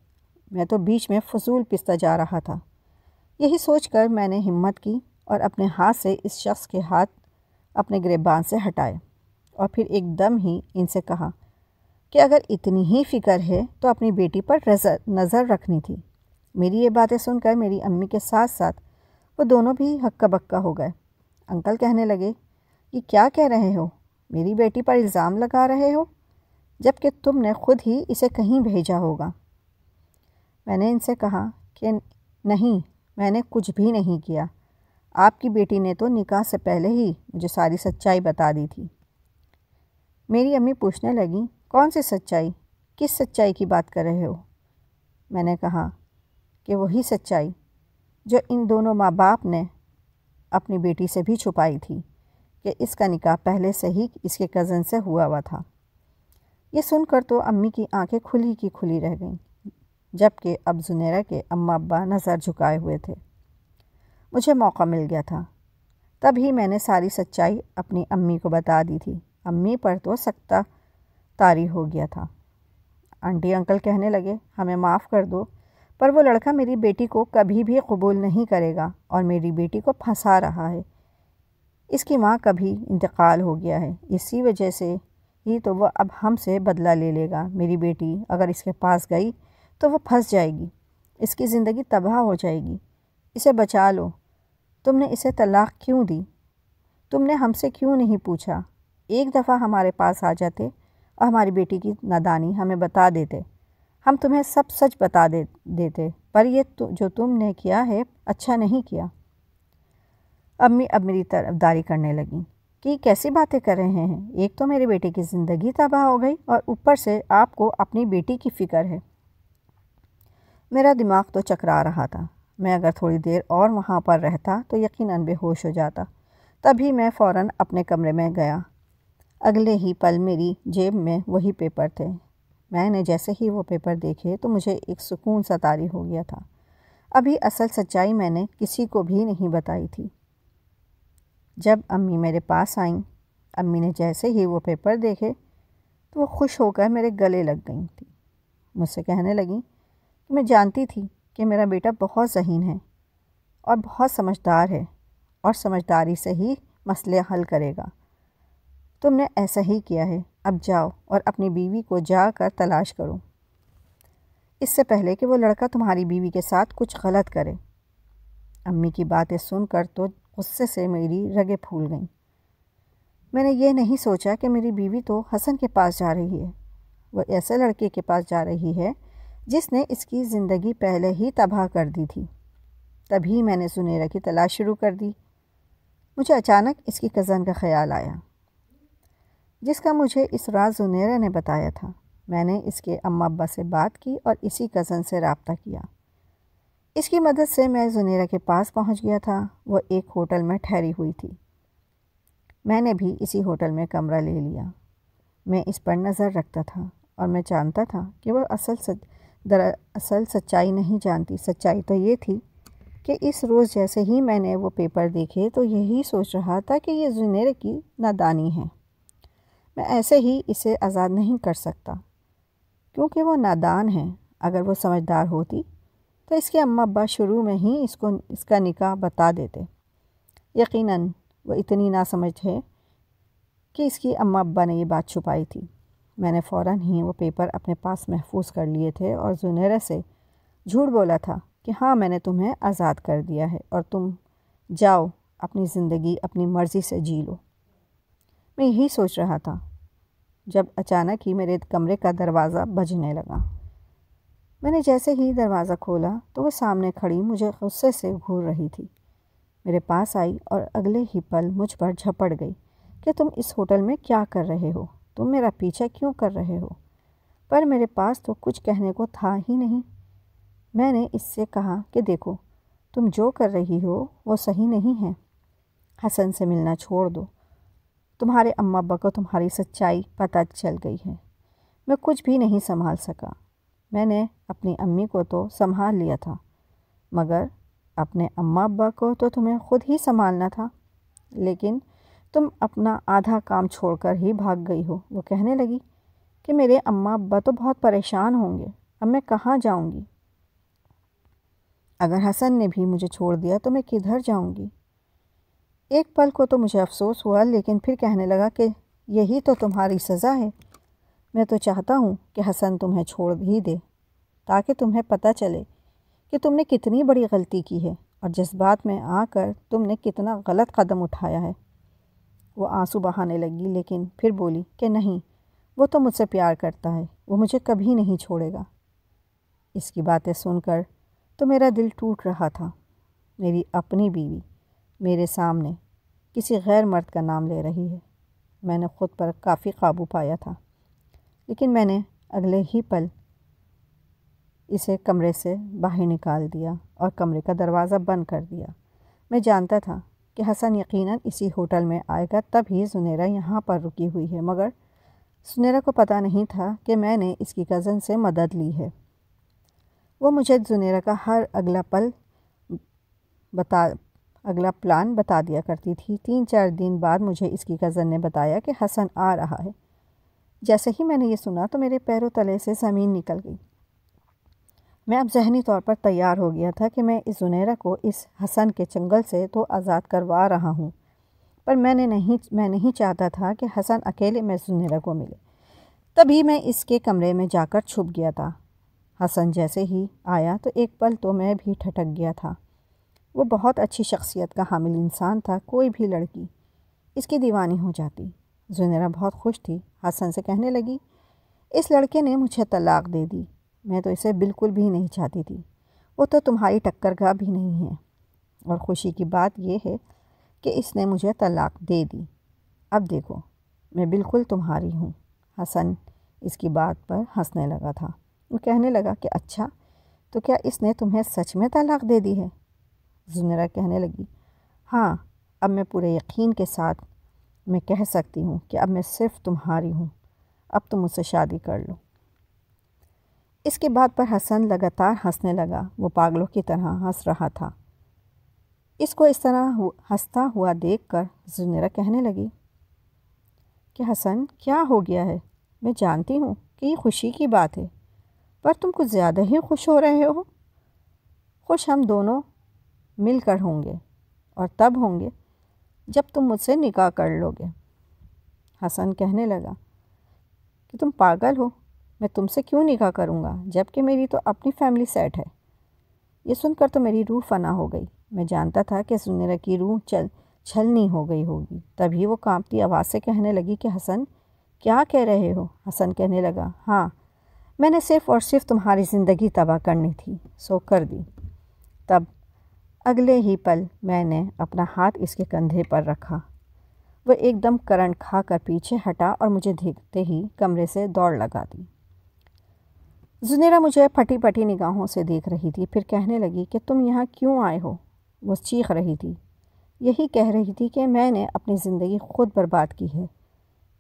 میں تو بیچ میں فضول پستا جا رہا تھا۔ یہی سوچ کر میں نے ہمت کی اور اپنے ہاتھ سے اس شخص کے ہاتھ اپنے گریبان سے ہٹائے اور پھر ایک دم ہی ان سے کہا کہ اگر اتنی ہی فکر ہے تو اپنی بیٹی پر نظر رکھنی تھی۔ میری یہ باتیں سن کر میری امی کے ساتھ ساتھ وہ دونوں بھی ہکا بکا ہو گئے۔ انکل کہنے لگے، یہ کیا کہہ رہے ہو؟ میری بیٹی پر الزام لگا رہے ہو جب کہ تم نے خود ہی اسے کہیں بھیجا ہوگا۔ میں نے ان سے کہا کہ نہیں، میں نے کچھ بھی نہیں کیا۔ آپ کی بیٹی نے تو نکاح سے پہلے ہی مجھے ساری سچائی بتا دی تھی۔ میری امی پوچھنے لگیں، کون سی سچائی؟ کس سچائی کی بات کر رہے ہو؟ میں نے کہا کہ وہی سچائی جو ان دونوں ماں باپ نے اپنی بیٹی سے بھی چھپائی تھی، کہ اس کا نکاح پہلے سے ہی اس کے کزن سے ہوا تھا۔ یہ سن کر تو امی کی آنکھیں کھلی کی کھلی رہ گئیں، جبکہ اب زنیرہ کے اماں ابا نظر جھکائے ہوئے تھے۔ مجھے موقع مل گیا تھا۔ تبھی میں نے ساری سچائی اپنی امی کو بتا دی تھی۔ امی پر تو سکتہ طاری ہو گیا تھا۔ آنٹی انکل کہنے لگے، ہمیں معاف کر دو، پر وہ لڑکا میری بیٹی کو کبھی بھی قبول نہیں کرے گا اور میری بیٹی کو پھنسا رہا ہے۔ اس کی ماں کا بھی انتقال ہو گیا ہے، اسی وجہ سے ہی تو وہ اب ہم سے بدلہ لے لے گا۔ میری بیٹی اگر اس کے پاس گئی تو وہ پھنس جائے گی، اس کی زندگی تباہ ہو جائے گی۔ اسے بچا لو۔ تم نے اسے طلاق کیوں دی؟ تم نے ہم سے کیوں نہیں پوچھا؟ ایک دفعہ ہمارے پاس آ جاتے اور ہماری بیٹی کی نادانی ہمیں بتا دیتے، ہم تمہیں سب سچ بتا دیتے، پر یہ جو تم نے کیا ہے اچھا نہیں کیا۔ امی اب میری طرفداری کرنے لگیں کہ کیسی باتیں کر رہے ہیں، ایک تو میری بیٹی کی زندگی تباہ ہو گئی اور اوپر سے آپ کو اپنی بیٹی کی فکر ہے۔ میرا دماغ تو چکرا رہا تھا۔ میں اگر تھوڑی دیر اور وہاں پر رہتا تو یقیناً بے ہوش ہو جاتا۔ تبھی میں فوراً اپنے کمرے میں گیا۔ اگلے ہی پل میری جیب میں وہی پیپر تھے۔ میں نے جیسے ہی وہ پیپر دیکھے تو مجھے ایک سکون سا طاری ہو گیا تھا۔ ابھی اصل سچائی میں نے کسی کو بھی نہیں بتائی تھی۔ جب امی میرے پاس آئیں، امی نے جیسے ہی وہ پیپر دیکھے تو وہ خوش ہو کر میرے گلے لگ گئی تھی۔ مجھ سے کہنے لگیں کہ میں جانتی تھی کہ میرا بیٹا بہت ذہین ہے اور بہت سمجھدار ہے اور سمجھداری سے ہی مسئلے حل کرے گا۔ تم نے ایسا ہی کیا ہے، اب جاؤ اور اپنی بیوی کو جا کر تلاش کرو، اس سے پہلے کہ وہ لڑکا تمہاری بیوی کے ساتھ کچھ غلط کرے۔ امی کی باتیں سن کر تو غصے سے میری رگیں پھول گئیں۔ میں نے یہ نہیں سوچا کہ میری بیوی تو حسن کے پاس جا رہی ہے، وہ ایسے لڑکے کے پاس جا رہی ہے جس نے اس کی زندگی پہلے ہی تباہ کر دی تھی۔ تبھی میں نے زنیرہ کی تلاش شروع کر دی۔ مجھے اچانک اس کی کزن کا خیال آیا، جس کا مجھے اس رات زنیرہ نے بتایا تھا۔ میں نے اس کے اماں ابا سے بات کی اور اسی کزن سے رابطہ کیا۔ اس کی مدد سے میں زنیرہ کے پاس پہنچ گیا تھا۔ وہ ایک ہوٹل میں ٹھہری ہوئی تھی۔ میں نے بھی اسی ہوٹل میں کمرہ لے لیا۔ میں اس پر نظر رکھتا تھا اور میں جانتا تھا کہ وہ دراصل سچائی نہیں جانتی۔ سچائی تو یہ تھی کہ اس روز جیسے ہی میں نے وہ پیپر دیکھے تو یہی سوچ رہا تھا کہ یہ زنیرہ کی نادانی ہے۔ میں ایسے ہی اسے آزاد نہیں کر سکتا کیونکہ وہ نادان ہے۔ اگر وہ سمجھدار ہوتی تو اس کے اماں ابا شروع میں ہی اس کا نکاح بتا دیتے۔ یقیناً وہ اتنی ناسمجھ ہے کہ اس کی اماں ابا نے یہ بات چھپائی تھی۔ میں نے فوراً ہی وہ پیپر اپنے پاس محفوظ کر لیے تھے اور زنیرہ سے جھوٹ بولا تھا کہ ہاں میں نے تمہیں آزاد کر دیا ہے اور تم جاؤ اپنی زندگی اپنی مرضی سے جی لو۔ میں یہی سوچ رہا تھا جب اچانک ہی میرے کمرے کا دروازہ بجنے لگا۔ میں نے جیسے ہی دروازہ کھولا تو وہ سامنے کھڑی مجھے غصے سے گھور رہی تھی۔ میرے پاس آئی اور اگلے ہی پل مجھ پر جھپٹ گئی کہ تم اس ہوٹل میں کیا کر رہے ہو؟ تم میرا پیچھا کیوں کر رہے ہو؟ پر میرے پاس تو کچھ کہنے کو تھا ہی نہیں۔ میں نے اس سے کہا کہ دیکھو، تم جو کر رہی ہو وہ صحیح نہیں ہے۔ حسن سے ملنا چھوڑ دو۔ تمہارے اماں ابا کو تمہاری سچائی پتہ چل گئی ہے۔ میں کچھ بھی نہیں سنبھال سکا۔ میں نے اپنی امی کو تو سنبھال لیا تھا، مگر اپنے اماں ابا کو تو تمہیں خود ہی سنبھالنا تھا۔ لیکن تم اپنا آدھا کام چھوڑ کر ہی بھاگ گئی ہو۔ وہ کہنے لگی کہ میرے اماں ابا تو بہت پریشان ہوں گے، اب میں کہاں جاؤں گی؟ اگر حسن نے بھی مجھے چھوڑ دیا تو میں کدھر جاؤں گی؟ ایک پل کو تو مجھے افسوس ہوا، لیکن پھر کہنے لگا کہ یہی تو تمہاری سزا ہے۔ میں تو چاہتا ہوں کہ حسن تمہیں چھوڑ ہی دے تاکہ تمہیں پتہ چلے کہ تم نے کتنی بڑی غلطی کی ہے اور جذبات میں آ کر تم نے کتنا غلط قدم اٹھایا ہے۔ وہ آنسو بہانے لگی، لیکن پھر بولی کہ نہیں، وہ تو مجھ سے پیار کرتا ہے، وہ مجھے کبھی نہیں چھوڑے گا۔ اس کی باتیں سن کر تو میرا دل ٹوٹ رہا تھا۔ میری اپنی بیوی میرے سامنے کسی غیر مرد کا نام لے رہی ہے۔ میں نے خود پر کافی قابو پایا تھا، لیکن میں نے اگلے ہی پل اسے کمرے سے باہر نکال دیا اور کمرے کا دروازہ بند کر دیا۔ میں جانتا تھا کہ حسن یقیناً اسی ہوٹل میں آئے گا، تب ہی زنیرہ یہاں پر رکی ہوئی ہے، مگر زنیرہ کو پتہ نہیں تھا کہ میں نے اس کی کزن سے مدد لی ہے۔ وہ مجھے زنیرہ کا ہر اگلا پل اگلا پلان بتا دیا کرتی تھی۔ 3-4 دن بعد مجھے اس کی کزن نے بتایا کہ حسن آ رہا ہے۔ جیسے ہی میں نے یہ سنا تو میرے پیروں تلے سے زمین نکل گئی۔ میں اب ذہنی طور پر تیار ہو گیا تھا کہ میں اس زنیرہ کو اس حسن کے چنگل سے تو آزاد کروا رہا ہوں، پر میں نہیں چاہتا تھا کہ حسن اکیلے میں زنیرہ کو ملے۔ تبھی میں اس کے کمرے میں جا کر چھپ گیا تھا۔ حسن جیسے ہی آیا تو ایک پل تو میں بھی ٹھٹک گیا تھا۔ وہ بہت اچھی شخصیت کا حامل انسان تھا، کوئی بھی لڑکی اس کی دیوانی ہو جاتی۔ زنیرہ بہت خوش تھی، حسن سے کہنے لگی، اس لڑکے نے مجھے طلاق دے دی، میں تو اسے بالکل بھی نہیں چاہتی تھی، وہ تو تمہاری ٹکر کا بھی نہیں ہے، اور خوشی کی بات یہ ہے کہ اس نے مجھے طلاق دے دی، اب دیکھو میں بالکل تمہاری ہوں۔ حسن اس کی بات پر ہنسنے لگا تھا۔ وہ کہنے لگا کہ اچھا، تو کیا اس نے تمہیں سچ میں طلاق دے دی ہے؟ زنیرہ کہنے لگی، ہاں، اب میں پورے یقین کے ساتھ میں کہہ سکتی ہوں کہ اب میں صرف تمہاری ہوں، اب تم مجھ سے شادی کر لو۔ اس کی بات پر حسن لگاتار ہنسنے لگا، وہ پاگلوں کی طرح ہنس رہا تھا۔ اس کو اس طرح ہنستا ہوا دیکھ کر زنیرہ کہنے لگی کہ حسن کیا ہو گیا ہے؟ میں جانتی ہوں کہ یہ خوشی کی بات ہے، پر تم کچھ زیادہ ہی خوش ہو رہے ہو۔ خوش ہم دونوں مل کر ہوں گے، اور تب ہوں گے جب تم مجھ سے نکاح کر لو گے۔ حسن کہنے لگا کہ تم پاگل ہو، میں تم سے کیوں نکاح کروں گا جب کہ میری تو اپنی فیملی سیٹ ہے۔ یہ سن کر تو میری روح فنا ہو گئی۔ میں جانتا تھا کہ زنیرہ کی روح چھلنی ہو گئی ہوگی۔ تبھی وہ کانپتی آواز سے کہنے لگی کہ حسن کیا کہہ رہے ہو؟ حسن کہنے لگا، ہاں، میں نے صرف اور صرف تمہاری زندگی تباہ کرنی تھی، سو کر دی۔ تب اگلے ہی پل میں نے اپنا ہاتھ اس کے کندھے پر رکھا۔ وہ ایک دم کرنٹ کھا کر پیچھے ہٹا اور مجھے دیکھتے ہی کمرے سے دوڑ لگا دی۔ زنیرہ مجھے پھٹی پھٹی نگاہوں سے دیکھ رہی تھی، پھر کہنے لگی کہ تم یہاں کیوں آئے ہو؟ وہ چیخ رہی تھی، یہی کہہ رہی تھی کہ میں نے اپنی زندگی خود برباد کی ہے،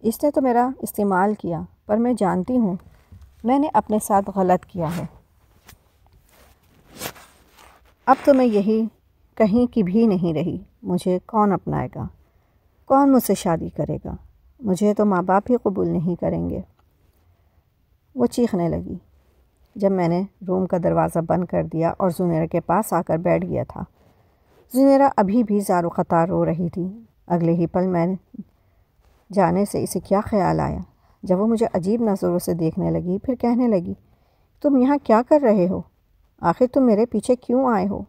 اس نے تو میرا استعمال کیا، پر میں جانتی ہوں میں نے اپنے ساتھ غلط کیا ہے۔ اب تو میں یہی کہیں کی بھی نہیں رہی، مجھے کون اپنائے گا، کون مجھ سے شادی کرے گا، مجھے تو ماں باپ ہی قبول نہیں کریں گے۔ وہ چیخنے لگی۔ جب میں نے روم کا دروازہ بند کر دیا اور زنیرہ کے پاس آ کر بیٹھ گیا تھا، زنیرہ ابھی بھی زار و قطار رو رہی تھی۔ اگلے ہی پل میں جانے سے اسے کیا خیال آیا، جب وہ مجھے عجیب نظروں سے دیکھنے لگی، پھر کہنے لگی، تم یہاں کیا کر رہے ہو؟ آخر تم میرے پیچھے کیوں آئے ہو؟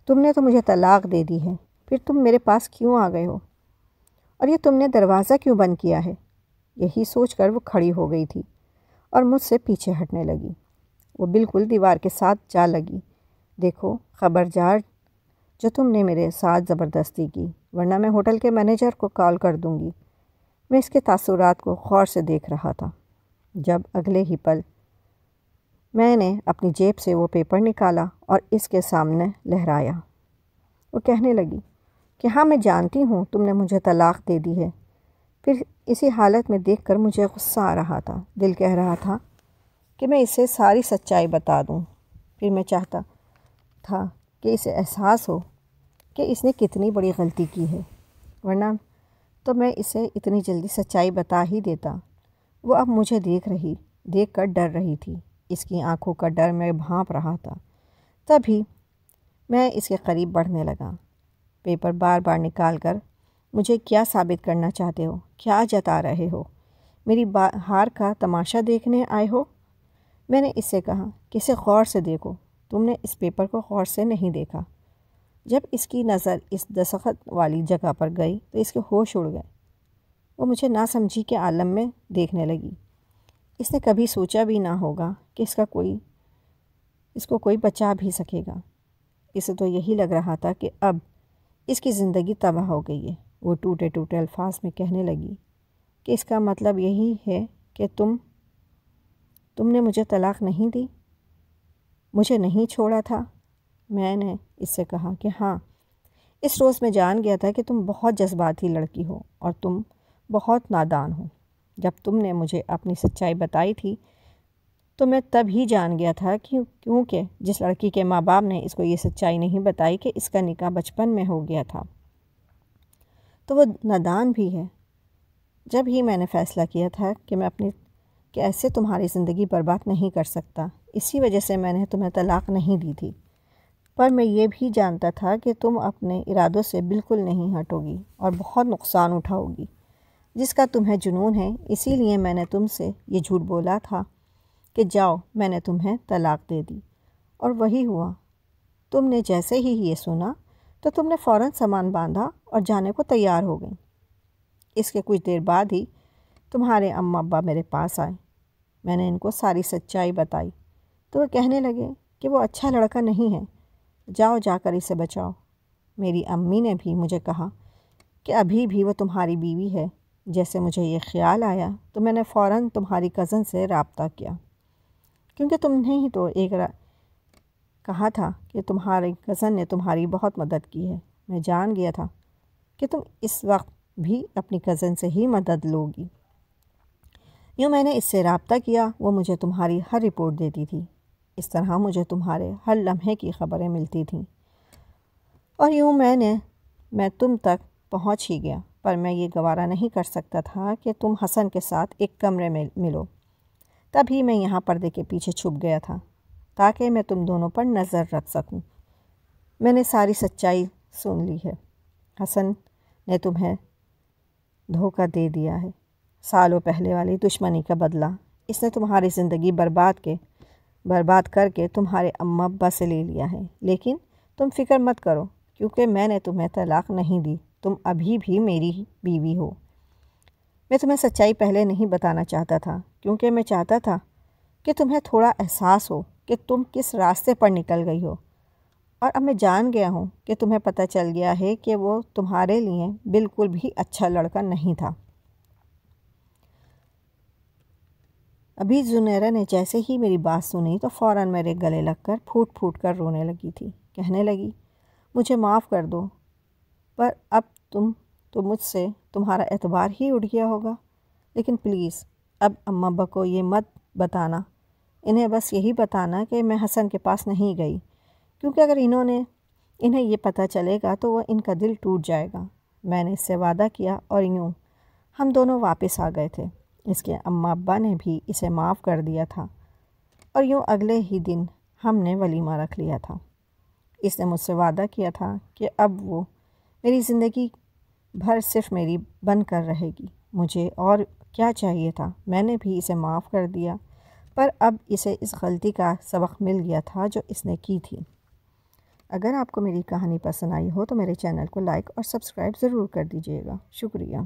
تم نے تو مجھے طلاق دے دی ہے، پھر تم میرے پاس کیوں آ گئے ہو؟ اور یہ تم نے دروازہ کیوں بند کیا ہے؟ یہی سوچ کر وہ کھڑی ہو گئی تھی اور مجھ سے پیچھے ہٹنے لگی۔ وہ بالکل دیوار کے ساتھ جا لگی۔ دیکھو خبردار جو تم نے میرے ساتھ زبردستی کی، ورنہ میں ہوٹل کے مینیجر کو کال کر دوں گی۔ میں اس کے تاثرات کو غور سے دیکھ رہا تھا، جب اگلے ہی پل میں نے اپنی جیب سے وہ پیپر نکالا اور اس کے سامنے لہرایا۔ وہ کہنے لگی کہ ہاں، میں جانتی ہوں تم نے مجھے طلاق دے دی ہے۔ پھر اسی حالت میں دیکھ کر مجھے غصہ آ رہا تھا، دل کہہ رہا تھا کہ میں اسے ساری سچائی بتا دوں۔ پھر میں چاہتا تھا کہ اسے احساس ہو کہ اس نے کتنی بڑی غلطی کی ہے، ورنہ تو میں اسے اتنی جلدی سچائی بتا ہی دیتا۔ وہ اب مجھے دیکھ کر ڈر رہی تھی، اس کی آنکھوں کا ڈر میں بھانپ رہا تھا۔ تبھی میں اس کے قریب بڑھنے لگا۔ پیپر بار بار نکال کر، مجھے کیا ثابت کرنا چاہتے ہو؟ کیا جتا رہے ہو؟ میری ہار کا تماشا دیکھنے آئے ہو؟ میں نے اس سے کہا کہ اسے غور سے دیکھو۔ تم نے اس پیپر کو غور سے نہیں دیکھا۔ جب اس کی نظر اس دستخط والی جگہ پر گئی تو اس کے ہوش اڑ گئے۔ وہ مجھے ناسمجھی کے عالم میں دیکھنے لگی۔ اس نے کبھی سوچا بھی نہ ہوگا کہ اس کو کوئی بچا بھی سکے گا۔ اسے تو یہی لگ رہا تھا کہ اب اس کی زندگی تباہ ہو گئی ہے۔ وہ ٹوٹے ٹوٹے الفاظ میں کہنے لگی کہ اس کا مطلب یہی ہے کہ تم نے مجھے طلاق نہیں دی، مجھے نہیں چھوڑا تھا؟ میں نے اس سے کہا کہ ہاں، اس روز میں جان گیا تھا کہ تم بہت جذباتی لڑکی ہو اور تم بہت نادان ہو۔ جب تم نے مجھے اپنی سچائی بتائی تھی تو میں تب ہی جان گیا تھا کیونکہ جس لڑکی کے ماں باپ نے اس کو یہ سچائی نہیں بتائی کہ اس کا نکاح بچپن میں ہو گیا تھا تو وہ نادان بھی ہے۔ جب ہی میں نے فیصلہ کیا تھا کہ ایسے تمہاری زندگی برباد نہیں کر سکتا، اسی وجہ سے میں نے تمہیں طلاق نہیں دی تھی، پر میں یہ بھی جانتا تھا کہ تم اپنے ارادوں سے بالکل نہیں ہٹو گی اور بہت نقصان اٹھاؤ گی جس کا تمہیں جنون ہے۔ اسی لیے میں نے تم سے یہ جھوٹ بولا تھا کہ جاؤ میں نے تمہیں طلاق دے دی، اور وہی ہوا۔ تم نے جیسے ہی یہ سنا تو تم نے فوراً سامان باندھا اور جانے کو تیار ہو گئی۔ اس کے کچھ دیر بعد ہی تمہارے اماں ابا میرے پاس آئے۔ میں نے ان کو ساری سچائی بتائی تو وہ کہنے لگے کہ وہ اچھا لڑکا نہیں ہے، جاؤ جا کر اسے بچاؤ۔ میری امی نے بھی مجھے کہا کہ ابھی بھی وہ تمہاری بیوی ہے۔ جیسے مجھے یہ خیال آیا تو میں نے فوراً تمہاری کزن سے رابطہ کیا، کیونکہ تم نے ہی تو کہا تھا کہ تمہاری کزن نے تمہاری بہت مدد کی ہے۔ میں جان گیا تھا کہ تم اس وقت بھی اپنی کزن سے ہی مدد لو گی۔ یوں میں نے اس سے رابطہ کیا، وہ مجھے تمہاری ہر رپورٹ دیتی تھی۔ اس طرح مجھے تمہارے ہر لمحے کی خبریں ملتی تھیں، اور یوں میں تم تک پہنچ ہی گیا، پر میں یہ گوارا نہیں کر سکتا تھا کہ تم حسن کے ساتھ ایک کمرے میں ملو۔ تبھی میں یہاں پردے کے پیچھے چھپ گیا تھا تاکہ میں تم دونوں پر نظر رکھ سکوں۔ میں نے ساری سچائی سن لی ہے۔ حسن نے تمہیں دھوکہ دے دیا ہے، سالوں پہلے والی دشمنی کا بدلہ۔ اس نے تمہاری زندگی برباد کر کے تمہارے اماں ابا سے لے لیا ہے، لیکن تم فکر مت کرو کیونکہ میں نے تمہیں طلاق نہیں دی، تم ابھی بھی میری بیوی ہو۔ میں تمہیں سچائی پہلے نہیں بتانا چاہتا تھا کیونکہ میں چاہتا تھا کہ تمہیں تھوڑا احساس ہو کہ تم کس راستے پر نکل گئی ہو، اور اب میں جان گیا ہوں کہ تمہیں پتہ چل گیا ہے کہ وہ تمہارے لیے بالکل بھی اچھا لڑکا نہیں تھا۔ ابھی زنیرہ نے جیسے ہی میری بات سنی تو فوراً میرے گلے لگ کر پھوٹ پھوٹ کر رونے لگی تھی۔ کہنے لگی، مجھے معاف کر دو، پر اب تو مجھ سے تمہارا اعتبار ہی اٹھ گیا ہوگا، لیکن پلیز اب اماں ابا کو یہ مت بتانا، انہیں بس یہی بتانا کہ میں حسن کے پاس نہیں گئی، کیونکہ اگر انہیں یہ پتہ چلے گا تو وہ ان کا دل ٹوٹ جائے گا۔ میں نے اس سے وعدہ کیا اور یوں ہم دونوں واپس آ گئے تھے۔ اس کے اماں ابا نے بھی اسے معاف کر دیا تھا، اور یوں اگلے ہی دن ہم نے ولیمہ رکھ لیا تھا۔ اس نے مجھ سے وعدہ کیا تھا کہ اب وہ میری زندگی بھر صرف میری بن کر رہے گی۔ مجھے اور کیا چاہیے تھا؟ میں نے بھی اسے معاف کر دیا، پر اب اسے اس غلطی کا سبق مل گیا تھا جو اس نے کی تھی۔ اگر آپ کو میری کہانی پسند آئی ہو تو میرے چینل کو لائک اور سبسکرائب ضرور کر دیجیے گا۔ شکریہ۔